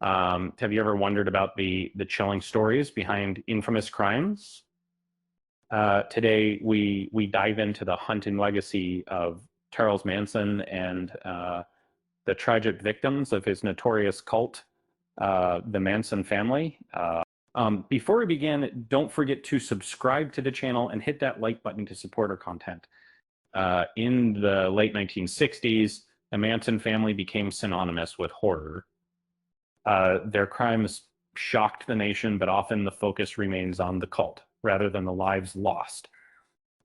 Have you ever wondered about the chilling stories behind infamous crimes? Today, we dive into the hunt and legacy of Charles Manson and the tragic victims of his notorious cult, the Manson family. Before we begin, don't forget to subscribe to the channel and hit that like button to support our content. In the late 1960s, the Manson family became synonymous with horror. Their crimes shocked the nation, but often the focus remains on the cult rather than the lives lost.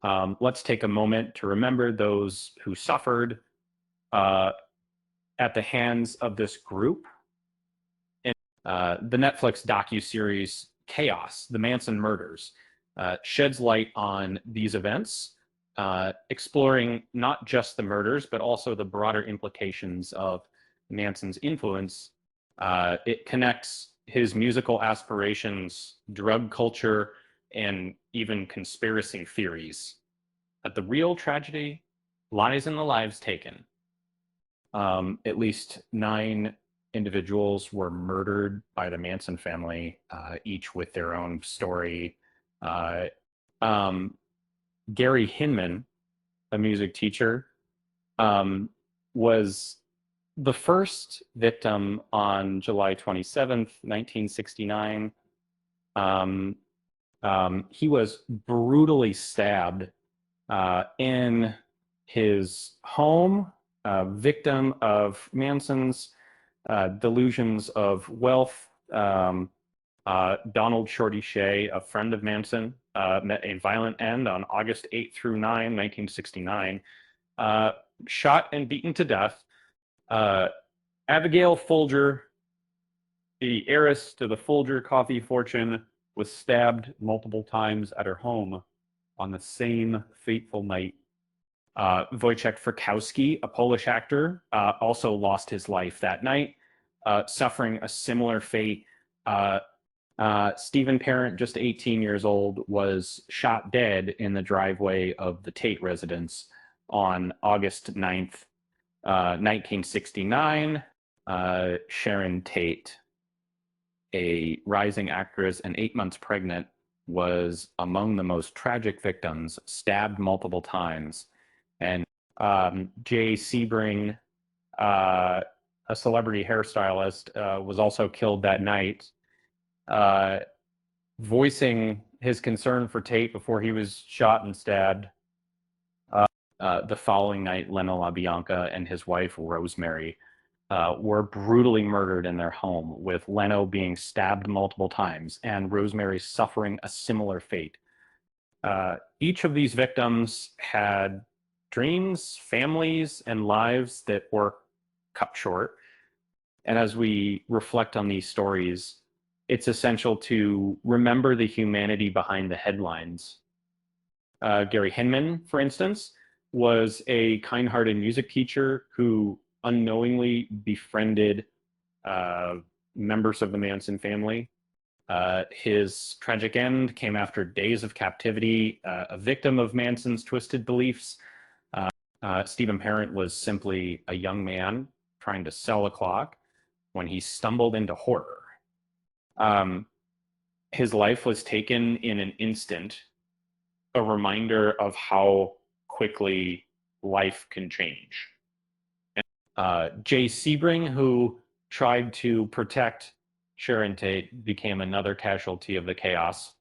Let's take a moment to remember those who suffered uh, at the hands of this group. And the Netflix docuseries Chaos, The Manson Murders, sheds light on these events, exploring not just the murders, but also the broader implications of Manson's influence. It connects his musical aspirations, drug culture, and even conspiracy theories. But the real tragedy lies in the lives taken. At least 9 individuals were murdered by the Manson family, each with their own story. Uh, um, Gary Hinman, a music teacher, was the first victim on July 27th, 1969. Um, he was brutally stabbed in his home, victim of Manson's delusions of wealth. Donald Shorty Shea, a friend of Manson, met a violent end on August 8 through 9, 1969, shot and beaten to death. Abigail Folger, the heiress to the Folger coffee fortune, was stabbed multiple times at her home on the same fateful night. Wojciech Frykowski, a Polish actor, also lost his life that night, suffering a similar fate. Stephen Parent, just 18 years old, was shot dead in the driveway of the Tate residence on August 9th, 1969. Sharon Tate, a rising actress and 8 months pregnant, was among the most tragic victims, stabbed multiple times. And Jay Sebring, a celebrity hairstylist, was also killed that night, voicing his concern for Tate before he was shot and stabbed. The following night, Leno LaBianca and his wife, Rosemary, were brutally murdered in their home, with Leno being stabbed multiple times and Rosemary suffering a similar fate. Each of these victims had dreams, families, and lives that were cut short. And as we reflect on these stories, it's essential to remember the humanity behind the headlines. Gary Hinman, for instance, was a kind-hearted music teacher who unknowingly befriended members of the Manson family. His tragic end came after days of captivity, a victim of Manson's twisted beliefs. Stephen Parent was simply a young man trying to sell a clock when he stumbled into horror. His life was taken in an instant, a reminder of how quickly life can change. Jay Sebring, who tried to protect Sharon Tate, became another casualty of the chaos.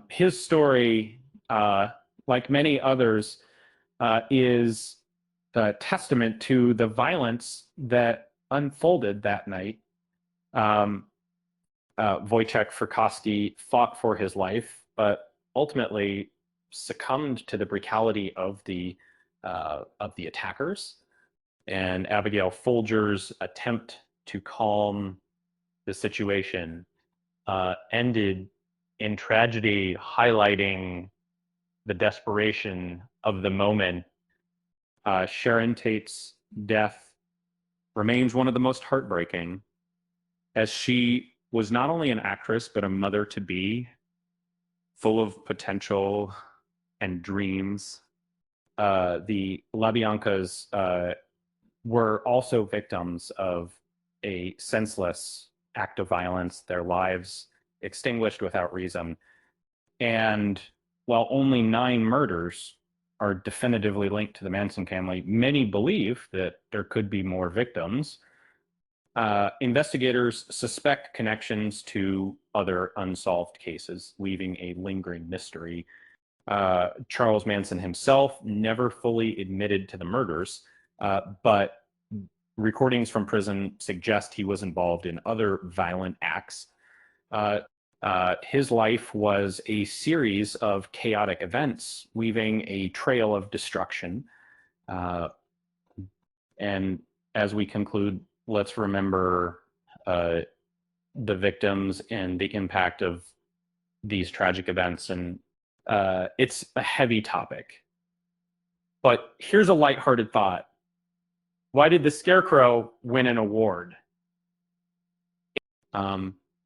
His story, like many others, is a testament to the violence that unfolded that night. Wojciech Frykowski fought for his life, but ultimately succumbed to the brutality of the attackers. And Abigail Folger's attempt to calm the situation ended in tragedy, highlighting the desperation of the moment. Sharon Tate's death remains one of the most heartbreaking, as she was not only an actress, but a mother to be, full of potential and dreams. The LaBiancas were also victims of a senseless act of violence, their lives extinguished without reason. And while only 9 murders are definitively linked to the Manson family, many believe that there could be more victims. Investigators suspect connections to other unsolved cases, leaving a lingering mystery. Charles Manson himself never fully admitted to the murders, but recordings from prison suggest he was involved in other violent acts. His life was a series of chaotic events, weaving a trail of destruction. And as we conclude, let's remember the victims and the impact of these tragic events. And it's a heavy topic. But here's a lighthearted thought. Why did the Scarecrow win an award?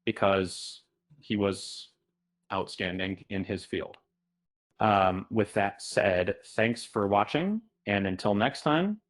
Because he was outstanding in his field. With that said, thanks for watching. And until next time,